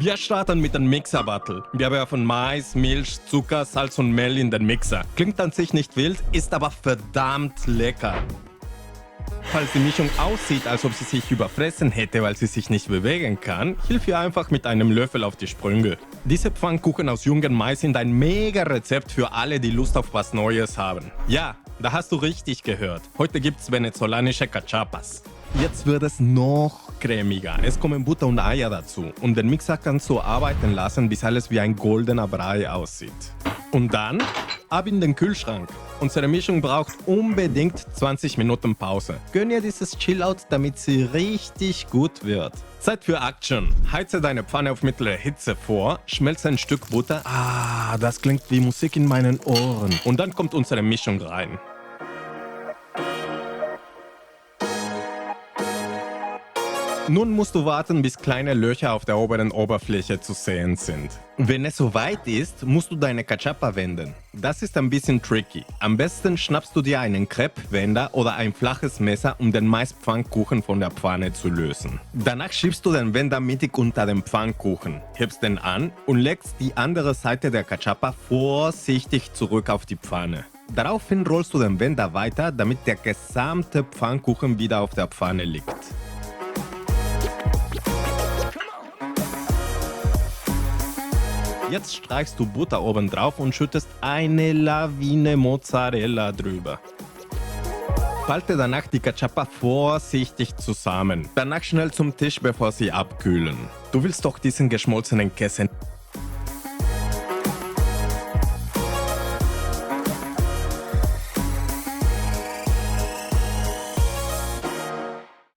Wir starten mit dem Mixer-Battle. Wir werfen Mais, Milch, Zucker, Salz und Mehl in den Mixer. Klingt an sich nicht wild, ist aber verdammt lecker. Falls die Mischung aussieht, als ob sie sich überfressen hätte, weil sie sich nicht bewegen kann, hilf ihr einfach mit einem Löffel auf die Sprünge. Diese Pfannkuchen aus jungem Mais sind ein Mega-Rezept für alle, die Lust auf was Neues haben. Ja, da hast du richtig gehört. Heute gibt's venezolanische Cachapas. Jetzt wird es noch cremiger. Es kommen Butter und Eier dazu. Und den Mixer kannst du arbeiten lassen, bis alles wie ein goldener Brei aussieht. Und dann ab in den Kühlschrank. Unsere Mischung braucht unbedingt 20 Minuten Pause. Gönn ihr dieses Chillout, damit sie richtig gut wird. Zeit für Action. Heize deine Pfanne auf mittlere Hitze vor, schmelze ein Stück Butter. Das klingt wie Musik in meinen Ohren. Und dann kommt unsere Mischung rein. Nun musst du warten, bis kleine Löcher auf der oberen Oberfläche zu sehen sind. Wenn es soweit ist, musst du deine Cachapa wenden. Das ist ein bisschen tricky. Am besten schnappst du dir einen Crepe-Wender oder ein flaches Messer, um den Maispfannkuchen von der Pfanne zu lösen. Danach schiebst du den Wender mittig unter den Pfannkuchen, hebst den an und legst die andere Seite der Cachapa vorsichtig zurück auf die Pfanne. Daraufhin rollst du den Wender weiter, damit der gesamte Pfannkuchen wieder auf der Pfanne liegt. Jetzt streichst du Butter oben drauf und schüttest eine Lawine Mozzarella drüber. Falte danach die Cachapa vorsichtig zusammen. Danach schnell zum Tisch, bevor sie abkühlen. Du willst doch diesen geschmolzenen Käse